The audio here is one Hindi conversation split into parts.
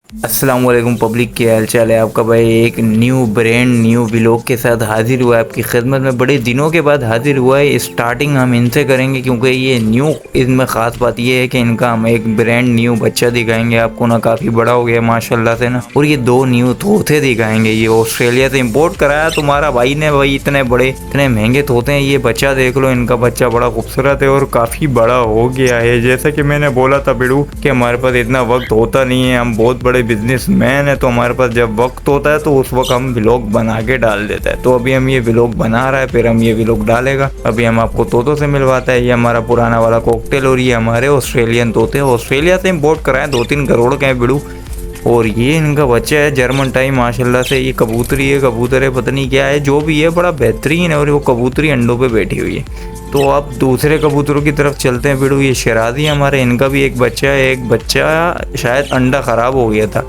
अस्सलाम वालेकुम पब्लिक, क्या हाल चाल है आपका। भाई एक न्यू ब्रांड न्यू व्लॉग के साथ हाजिर हुआ है आपकी खिदमत में। बड़े दिनों के बाद हाजिर हुआ है। स्टार्टिंग हम इनसे करेंगे क्योंकि ये न्यू, इनमें ख़ास बात ये है कि इनका हम एक ब्रांड न्यू बच्चा दिखाएंगे आपको ना, काफ़ी बड़ा हो गया माशाल्लाह से ना। और ये दो न्यू तोते दिखाएंगे। ये ऑस्ट्रेलिया से इम्पोर्ट कराया तुम्हारा भाई ने। भाई इतने बड़े इतने महंगे तोते हैं। ये बच्चा देख लो, इनका बच्चा बड़ा खूबसूरत है और काफ़ी बड़ा हो गया है। जैसे कि मैंने बोला था बिड़ू कि हमारे पास इतना वक्त होता नहीं है, हम बहुत बड़े बिजनेसमैन है, तो हमारे पास जब वक्त होता है तो उस वक्त हम व्लॉग बना के डाल देता है। तो अभी हम ये व्लॉग बना रहा है, फिर हम ये व्लॉग डालेगा। अभी हम आपको तोतों से मिलवाता है। ये हमारा पुराना वाला कॉकटेल और ये हमारे ऑस्ट्रेलियन तोते, ऑस्ट्रेलिया से इम्पोर्ट कराए, 2-3 करोड़ के हैं बिड़ू। और ये इनका बच्चा है जर्मन टाइम माशाल्लाह से। ये कबूतरी है, कबूतर है, पता नहीं क्या है, जो भी है बड़ा बेहतरीन है। और वो कबूतरी अंडों पे बैठी हुई है। तो अब दूसरे कबूतरों की तरफ चलते हैं बिड़ू। ये शराजी हमारे, इनका भी एक बच्चा है। एक बच्चा शायद अंडा ख़राब हो गया था।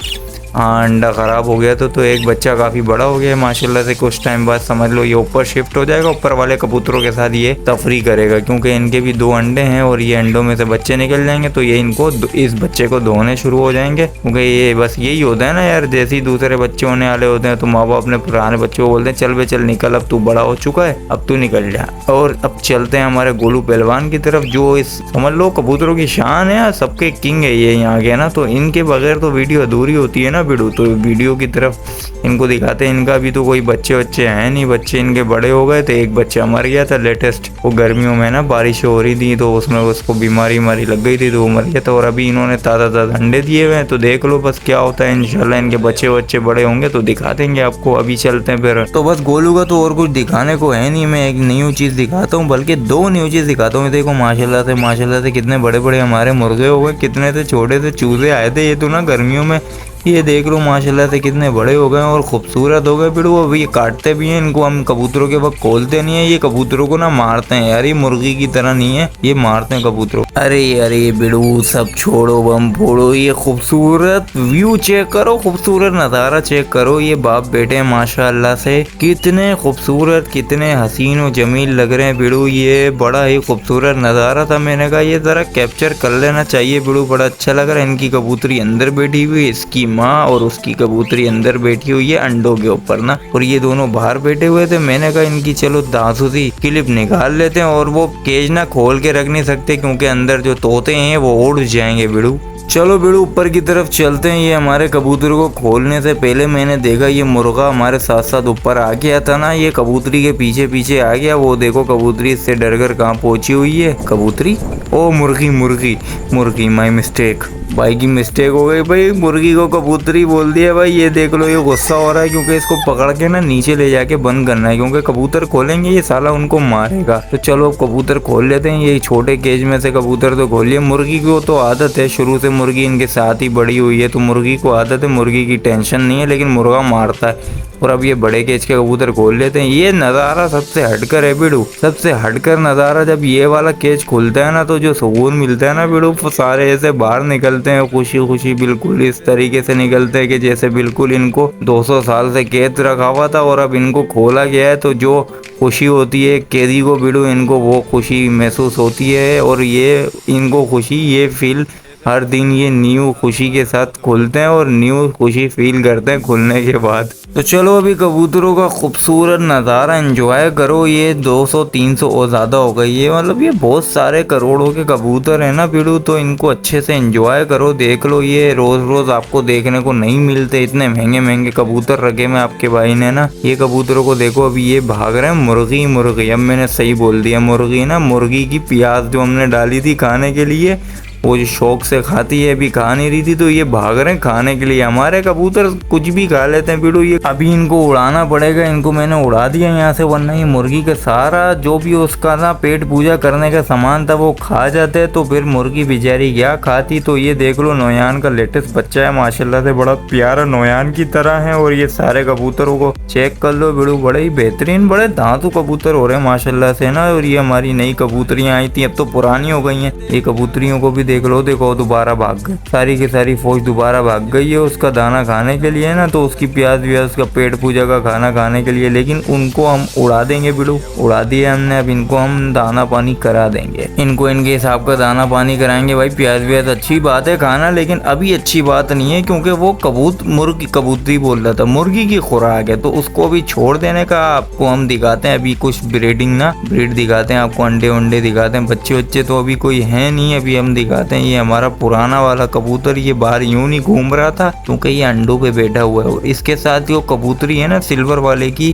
हाँ, अंडा ख़राब हो गया तो एक बच्चा काफ़ी बड़ा हो गया है माशाल्लाह से। कुछ टाइम बाद समझ लो ये ऊपर शिफ्ट हो जाएगा, ऊपर वाले कबूतरों के साथ ये तफरी करेगा, क्योंकि इनके भी 2 अंडे हैं और ये अंडों में से बच्चे निकल जाएंगे। तो ये इनको इस बच्चे को धोने शुरू हो जाएंगे, क्योंकि ये बस यही होता है ना यार, जैसे ही दूसरे बच्चे होने वाले होते हैं तो माँ बाप अपने पुराने बच्चों को बोलते हैं चल बे चल निकल, अब तू बड़ा हो चुका है, अब तू निकल जा। और अब चलते हैं हमारे गोलू पहलवान की तरफ, जो इस समझ लो कबूतरों की शान है, सबके किंग है ये यहाँ के ना। तो इनके बगैर तो वीडियो अधूरी होती है ना बिड़ू। तो वीडियो की तरफ इनको दिखाते हैं। इनका भी तो कोई बच्चे हैं नहीं, बच्चे इनके बड़े हो गए थे। एक बच्चा मर गया था लेटेस्ट, वो गर्मियों में ना बारिश हो रही थी तो उसमें उसको बीमारी लग गई थी तो वो मर गया था। और अभी इन्होंने ताज़ा अंडे दिए हुए हैं, तो देख लो बस क्या होता है। इंशाल्लाह इनके बच्चे बड़े होंगे तो दिखा देंगे आपको। अभी चलते हैं फिर। तो बस गोलू का तो और कुछ दिखाने को है नहीं, मैं एक न्यू चीज़ दिखाता हूँ, बल्कि 2 न्यू चीज़ दिखाता हूँ। देखो माशाल्लाह से कितने बड़े बड़े हमारे मुर्गे हो गए, कितने से छोटे से चूजे आए थे ये तो ना गर्मियों में। ये देख लो माशाल्लाह से कितने बड़े हो गए और खूबसूरत हो गए बिड़ू। अभी ये काटते भी हैं इनको, हम कबूतरों के वक्त खोलते नहीं है। ये कबूतरों को ना मारते हैं यार, ये मुर्गी की तरह नहीं है, ये मारते हैं कबूतरों। अरे बिड़ू सब छोड़ो, बम फोड़ो, ये खूबसूरत व्यू चेक करो, खूबसूरत नज़ारा चेक करो। ये बाप बेटे माशाल्लाह से कितने खूबसूरत, कितने हसीन और जमील लग रहे हैं बिड़ू। ये बड़ा ही खूबसूरत नज़ारा था, मैंने कहा ये ज़रा कैप्चर कर लेना चाहिए बिड़ू। बड़ा अच्छा लग रहा है। इनकी कबूतरी अंदर बैठी हुई, इसकी माँ और उसकी कबूतरी अंदर बैठी हुई है अंडों के ऊपर ना, और ये दोनों बाहर बैठे हुए थे। मैंने कहा इनकी चलो दांतों सी क्लिप निकाल लेते हैं। और वो केज ना खोल के रख नहीं सकते क्योंकि अंदर जो तोते हैं वो उड़ जाएंगे बिड़ू। चलो बिड़ू ऊपर की तरफ चलते हैं। ये हमारे कबूतर को खोलने से पहले मैंने देखा ये मुर्गा हमारे साथ साथ ऊपर आ गया था ना, ये कबूतरी के पीछे पीछे आ गया। वो देखो कबूतरी इससे डर कर कहाँ पहुंची हुई है। कबूतरी, ओ मुर्गी माय मिस्टेक, भाई की मिस्टेक हो गई भाई, मुर्गी को कबूतरी बोल दिया भाई। ये देख लो ये गुस्सा हो रहा है क्योंकि इसको पकड़ के ना नीचे ले जाके बंद करना है, क्योंकि कबूतर खोलेंगे ये साला उनको मारेगा। तो चलो अब कबूतर खोल लेते हैं। ये छोटे केज में से कबूतर तो खोलिए। मुर्गी को तो आदत है शुरू से, मुर्गी इनके साथ ही बड़ी हुई है तो मुर्गी को आदत है, मुर्गी की टेंशन नहीं है, लेकिन मुर्गा मारता है। और अब ये बड़े केज के कबूतर खोल लेते हैं। ये नज़ारा सबसे हटकर है बिड़ू, सबसे हटकर नज़ारा। जब ये वाला केज खुलता है ना तो जो सुकून मिलता है ना बिड़ू, सारे ऐसे बाहर निकलते हैं खुशी खुशी, बिल्कुल इस तरीके से निकलते हैं कि जैसे बिल्कुल इनको 200 साल से कैद रखा हुआ था और अब इनको खोला गया है। तो जो खुशी होती है कैदी को बिड़ू, इनको वो खुशी महसूस होती है। और ये इनको खुशी ये फील हर दिन ये न्यू खुशी के साथ खुलते हैं और न्यू खुशी फील करते हैं खुलने के बाद। तो चलो अभी कबूतरों का खूबसूरत नज़ारा एंजॉय करो। ये 200-300 और ज़्यादा हो गई है, मतलब ये बहुत सारे करोड़ों के कबूतर हैं ना बिड़ू, तो इनको अच्छे से एंजॉय करो। देख लो ये रोज़ रोज़ आपको देखने को नहीं मिलते, इतने महंगे महंगे कबूतर रखे में आपके भाई ने ना। ये कबूतरों को देखो अभी ये भाग रहे हैं। मुर्गी, अब मैंने सही बोल दिया, मुर्गी ना, मुर्गी की प्याज जो हमने डाली थी खाने के लिए, वो जो शौक से खाती है अभी खा नहीं रही थी, तो ये भाग रहे हैं खाने के लिए। हमारे कबूतर कुछ भी खा लेते हैं बिड़ू। ये अभी इनको उड़ाना पड़ेगा, इनको मैंने उड़ा दिया यहाँ से, वरना ये मुर्गी का सारा जो भी उसका ना पेट पूजा करने का सामान था वो खा जाते हैं। तो फिर मुर्गी बेचारी क्या खाती। तो ये देख लो नोयान का लेटेस्ट बच्चा है माशाल्लाह से, बड़ा प्यारा नोयान की तरह है। और ये सारे कबूतरों को चेक कर लो बिड़ू, बड़े ही बेहतरीन बड़े दांतू कबूतर हो रहे हैं माशाल्लाह से ना। और ये हमारी नई कबूतरियाँ आई थी, अब तो पुरानी हो गई हैं। ये कबूतरियों को भी देख लो, देखो दोबारा भाग गए, सारी की सारी फौज दोबारा भाग गई है उसका दाना खाने के लिए ना, तो उसकी प्याज व्याज उसका पेट पूजा का खाना खाने के लिए। लेकिन उनको हम उड़ा देंगे बिड़ू, उड़ा दिया हमने। अब इनको हम दाना पानी करा देंगे, इनको इनके हिसाब का दाना पानी कराएंगे। भाई प्याज व्याज अच्छी बात है खाना, लेकिन अभी अच्छी बात नहीं है क्योंकि वो कबूतरी बोल रहा था, मुर्गी की खुराक है, तो उसको अभी छोड़ देने का आपको हम दिखाते हैं। अभी कुछ ब्रीड दिखाते हैं आपको, अंडे वंडे दिखाते हैं। बच्चे तो अभी कोई है नहीं, अभी हम दिखाते हैं। ये हमारा पुराना वाला कबूतर, ये बाहर यूं नहीं घूम रहा था क्योंकि ये अंडों पे बैठा हुआ है। और इसके साथ वो कबूतरी है ना, सिल्वर वाले की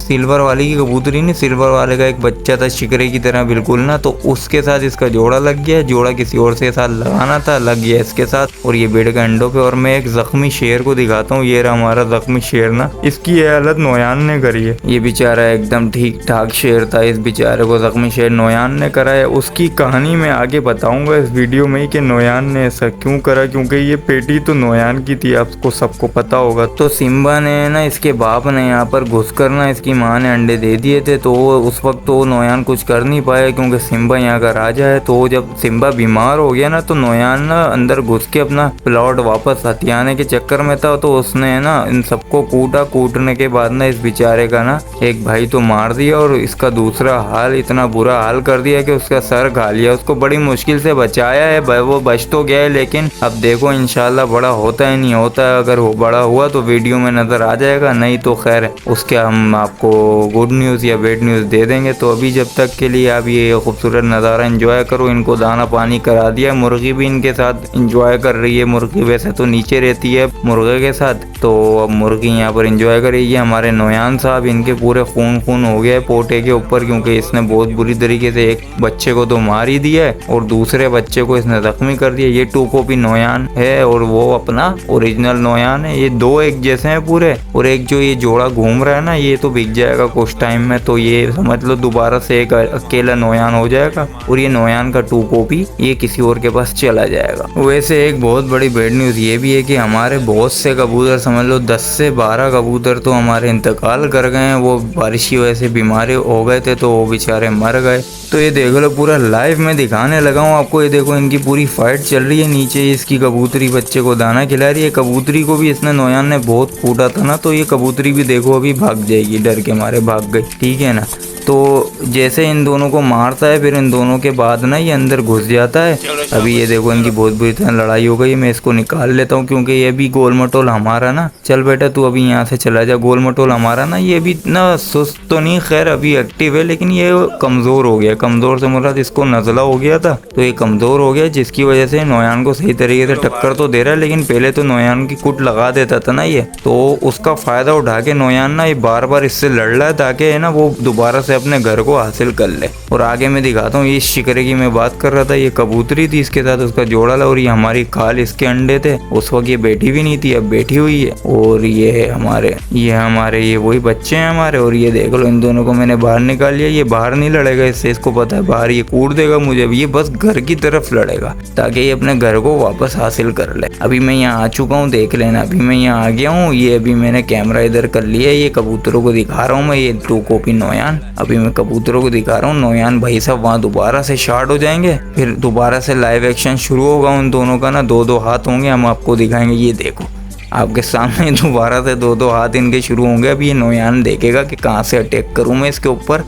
कबूतरी नहीं, सिल्वर वाले का एक बच्चा था शिकरे की तरह बिल्कुल ना, तो उसके साथ इसका जोड़ा लग गया। जोड़ा किसी और से साथ लगाना था, लग गया इसके साथ, और ये बैठ गया अंडों पे। और मैं एक जख्मी शेर को दिखाता हूँ, ये रहा हमारा जख्मी शेर ना, इसकी ये हालत नोयान ने करी है। ये बेचारा एकदम ठीक ठाक शेर था, इस बेचारे को जख्मी शेर नोयान ने करा है। उसकी कहानी मैं आगे बताऊंगा इस वीडियो में कि नोयान ने ऐसा क्यों करा, क्योंकि ये पेटी तो नोयान की थी, आपको सबको पता होगा। तो सिम्बा ने ना, इसके बाप ने यहाँ पर घुसकर ना इसकी माँ ने अंडे दे दिए थे, तो उस वक्त तो नोयान कुछ कर नहीं पाया क्योंकि सिम्बा यहाँ का राजा है। तो जब सिम्बा बीमार हो गया ना, तो नोयान ना अंदर घुस के अपना प्लॉट वापस हथियाने के चक्कर में था, तो उसने ना इन सबको कूटने के बाद ना इस बेचारे का ना एक भाई तो मार दिया, और इसका दूसरा हाल इतना बुरा हाल कर दिया कि उसका सर खा लिया। उसको बड़ी मुश्किल से बचाया है, वो बच तो गया है, लेकिन अब देखो इंशाल्लाह बड़ा होता है नहीं होता है। अगर वो बड़ा हुआ तो वीडियो में नजर आ जाएगा, नहीं तो खैर उसके हम आपको गुड न्यूज़ या बैड न्यूज़ दे देंगे। तो अभी जब तक के लिए आप ये खूबसूरत नज़ारा एंजॉय करो। इनको दाना पानी करा दिया, मुर्गी भी इनके साथ एंजॉय कर रही है। मुर्गी वैसे तो नीचे रहती है मुर्गे के साथ, तो अब मुर्गी यहाँ पर एंजॉय कर रही है। हमारे नोयान साहब, इनके पूरे खून हो गया है पोटे के ऊपर, क्योंकि इसने बहुत बुरी तरीके से एक बच्चे को तो मार ही दिया है और दूसरे बच्चे को इसने जख्मी कर दिया। ये टू कॉपी नोयान है और वो अपना ओरिजिनल नोयान है। ये दो एक जैसे हैं पूरे, और एक जो ये जोड़ा घूम रहा है ना, ये तो बिक जाएगा कुछ टाइम में, तो ये समझ लो दोबारा से एक अकेला नोयान हो जाएगा, और ये नोयान का टू कॉपी ये किसी और के पास चला जाएगा। वैसे एक बहुत बड़ी बैड न्यूज़ ये भी है कि हमारे बहुत से कबूतर, समझ लो 10 से 12 कबूतर तो हमारे इंतकाल कर गए हैं। वो बारिश की वजह से बीमारी हो गए थे, तो वो बेचारे मर गए। तो ये देख लो पूरा लाइव में दिखाने लगा हूँ आपको। ये देखो इनकी पूरी फाइट चल रही है, नीचे इसकी कबूतरी बच्चे को दाना खिला रही है। कबूतरी को भी इसने नोयान ने बहुत कूटा था ना, तो ये कबूतरी भी देखो अभी भाग जाएगी, डर के मारे भाग गई, ठीक है ना। तो जैसे इन दोनों को मारता है, फिर इन दोनों के बाद ना ये अंदर घुस जाता है। अभी ये देखो इनकी बहुत बुरी तरह लड़ाई हो गई। मैं इसको निकाल लेता हूँ क्योंकि ये भी गोल मटोल हमारा ना, चल बेटा तू अभी यहाँ से चला जा। गोल मटोल हमारा ना, ये भी ना सुस्त तो नहीं, खैर अभी एक्टिव है, लेकिन ये कमज़ोर हो गया। कमज़ोर से मुराद इसको नज़ला हो गया था, तो ये कमज़ोर हो गया, जिसकी वजह से नोयान को सही तरीके से टक्कर तो दे रहा है, लेकिन पहले तो नोयान की कुट लगा देता था ना ये, तो उसका फ़ायदा उठा के नोयान ना ये बार बार इससे लड़ रहा है ताकि है ना वो दोबारा से अपने घर को हासिल कर ले। और आगे मैं दिखाता हूँ, इस शिकरे की मैं बात कर रहा था, ये कबूतरी थी, इसके साथ उसका जोड़ा ला, और ये हमारी खाल इसके अंडे थे। उस वक्त ये बैठी भी नहीं थी, अब बैठी हुई है। और ये हमारे ये वही बच्चे हैं हमारे। और ये देख लो इन दोनों को मैंने बाहर निकाल लिया। ये बाहर नहीं लड़ेगा, इससे इसको पता है बाहर ये कूट देगा मुझे, ये बस घर की तरफ लड़ेगा ताकि ये अपने घर को वापस हासिल कर ले। अभी मैं यहाँ आ चुका हूँ, देख लेना, अभी मैं यहाँ आ गया हूँ। ये अभी मैंने कैमरा इधर कर लिया है, ये कबूतरों को दिखा रहा हूँ मैं, ये टू कॉपी नोयान। अभी मैं कबूतरों को दिखा रहा हूँ। नोयान भाई साहब वहाँ दोबारा से शार्ट हो जाएंगे, फिर दोबारा से लाइव एक्शन शुरू होगा उन दोनों का ना। दो हाथ होंगे, हम आपको दिखाएंगे। ये देखो आपके सामने दोबारा से दो हाथ इनके शुरू होंगे। अब ये नोयान देखेगा कि कहाँ से अटैक करूँ मैं इसके ऊपर,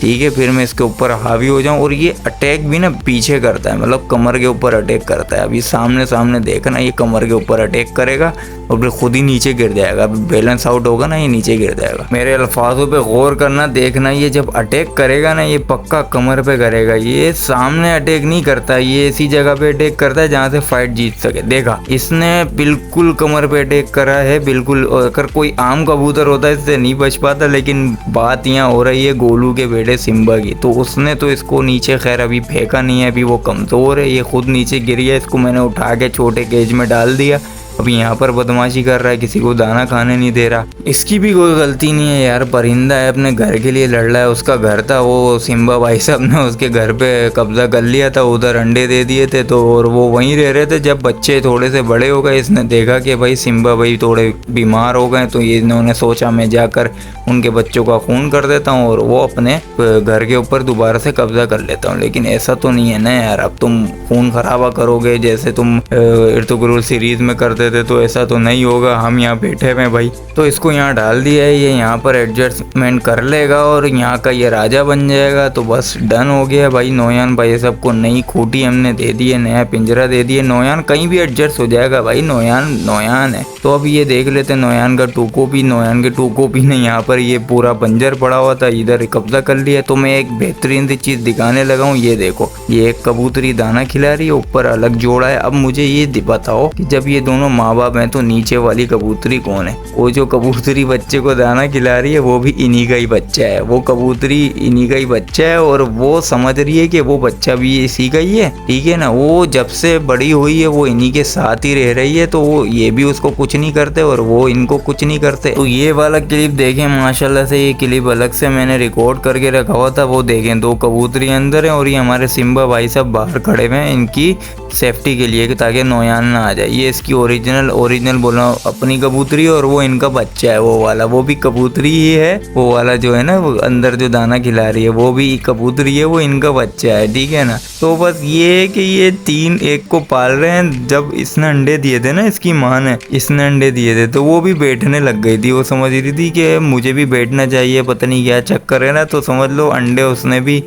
ठीक है, फिर मैं इसके ऊपर हावी हो जाऊं। और ये अटैक भी ना पीछे करता है, मतलब कमर के ऊपर अटैक करता है। अभी सामने देखना, ये कमर के ऊपर अटैक करेगा और फिर खुद ही नीचे गिर जाएगा। बैलेंस आउट होगा ना, ये नीचे गिर जाएगा। मेरे अल्फाजों पे गौर करना, देखना, ये जब अटैक करेगा ना, ये पक्का कमर पे करेगा। ये सामने अटैक नहीं करता, ये ऐसी जगह पे अटैक करता है जहाँ से फाइट जीत सके। देखा, इसने बिल्कुल कमर पे अटैक करा है, बिल्कुल। अगर कोई आम कबूतर होता है इससे नहीं बच पाता, लेकिन बात यहाँ हो रही है गोलू के बेटे सिम्बा की। तो उसने तो इसको नीचे खैर अभी फेंका नहीं है, अभी वो कमज़ोर है, ये खुद नीचे गिर गया। इसको मैंने उठा के छोटे केज में डाल दिया, अभी यहाँ पर बदमाशी कर रहा है, किसी को दाना खाने नहीं दे रहा। इसकी भी कोई गलती नहीं है यार, परिंदा है, अपने घर के लिए लड़ रहा है। उसका घर था, वो सिम्बा भाई साहब ने उसके घर पे कब्जा कर लिया था, उधर अंडे दे दिए थे तो, और वो वहीं रह रहे थे। जब बच्चे थोड़े से बड़े हो गए, इसने देखा कि भाई सिम्बा भाई थोड़े बीमार हो गए, तो ये इन्होंने सोचा मैं जाकर उनके बच्चों का खून कर देता हूँ और वो अपने घर के ऊपर दोबारा से कब्जा कर लेता हूँ। लेकिन ऐसा तो नहीं है ना यार, अब तुम खून खराबा करोगे जैसे तुम इर्तुगरुल सीरीज में करते थे, तो ऐसा तो नहीं होगा। हम यहाँ बैठे हुए भाई, तो इसको यहाँ डाल दिया है, ये यहाँ पर एडजस्टमेंट कर लेगा और यहाँ का ये राजा बन जाएगा। तो बस डन हो गया भाई। नोयान भाई सबको नई खूंटी हमने दे दी है, नया पिंजरा दे दिया। नोयान कहीं भी एडजस्ट हो जाएगा भाई, नोयान है। तो अब ये देख लेते नोयान का टूकोपी। नोयान के टूकोपी ने यहाँ पर ये पूरा बंजर पड़ा हुआ था, इधर कब्जा कर लिया। तो मैं एक बेहतरीन सी चीज दिखाने लगा हूँ, ये देखो, ये एक कबूतरी दाना खिला रही है, ऊपर अलग जोड़ा है। अब मुझे ये बताओ कि जब ये दोनों माँ बाप हैं तो नीचे वाली कबूतरी कौन है? वो जो कबूतरी बच्चे को दाना खिला रही है वो भी इन्हीं का ही बच्चा है, वो कबूतरी इन्हीं का ही बच्चा है और वो समझ रही है कि वो बच्चा भी इसी का ही है, ठीक है ना। वो जब से बड़ी हुई है वो इन्हीं के साथ ही रह रही है, तो वो ये भी उसको कुछ नहीं करते और वो इनको कुछ नहीं करते। तो ये वाला क्लिप देखें, माशाल्लाह से ये क्लिप अलग से मैंने रिकॉर्ड करके रखा हुआ था, वो देखें, दो कबूतरी अंदर है और ये हमारे सिम्बा भाई साहब बाहर खड़े हुए हैं इनकी सेफ्टी के लिए, ताकि नोयान ना आ जाए। ये इसकी ओरिजिनल बोला अपनी कबूतरी और वो इनका बच्चा है, वो वाला, वो भी कबूतरी ही है। वो वाला जो है ना, वो अंदर जो दाना खिला रही है वो भी कबूतरी है, वो इनका बच्चा है, ठीक है ना। तो बस ये है कि ये तीन एक को पाल रहे हैं। जब इसने अंडे दिए थे ना, इसकी माँ ने, इसने अंडे दिए थे, तो वो भी बैठने लग गई थी। वो समझ रही थी कि मुझे भी बैठना चाहिए, पता नहीं क्या चक्कर है ना। तो समझ लो अंडे उसने भी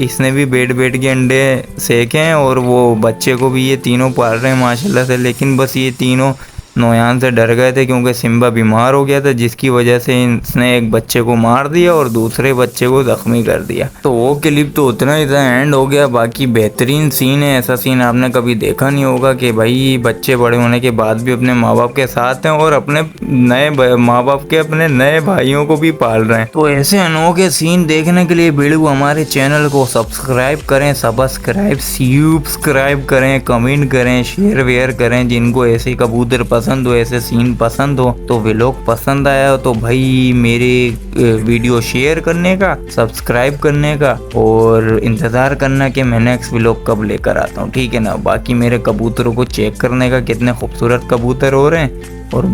इसने भी बैठ के अंडे सेके हैं और वो बच्चे को भी ये तीनों पाल रहे हैं माशाल्लाह से। लेकिन बस ये तीनों नोयान से डर गए थे क्योंकि सिम्बा बीमार हो गया था, जिसकी वजह से इसने एक बच्चे को मार दिया और दूसरे बच्चे को जख्मी कर दिया। तो वो क्लिप तो उतना ही था, एंड हो गया। बाकी बेहतरीन सीन है, ऐसा सीन आपने कभी देखा नहीं होगा कि भाई बच्चे बड़े होने के बाद भी अपने माँ बाप के साथ हैं और अपने नए माँ बाप के अपने नए भाइयों को भी पाल रहे हैं। तो ऐसे अनोखे सीन देखने के लिए वीडियो हमारे चैनल को सब्सक्राइब करें, सब्सक्राइब करें, कमेंट करें, शेयर वेयर करें। जिनको ऐसे कबूतर पसंद हो, ऐसे सीन पसंद हो, तो व्लॉग पसंद आया हो तो भाई मेरे वीडियो शेयर करने का, सब्सक्राइब करने का और इंतज़ार करना कि मैं नेक्स्ट व्लॉग कब लेकर आता हूँ, ठीक है ना। बाकी मेरे कबूतरों को चेक करने का, कितने खूबसूरत कबूतर हो रहे हैं। और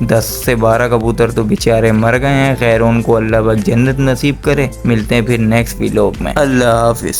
10 से 12 कबूतर तो बेचारे मर गए हैं। खैर, उनको अल्लाह पाक जन्नत नसीब करे। मिलते हैं फिर नेक्स्ट व्लॉग में। अल्लाह हाफिज़।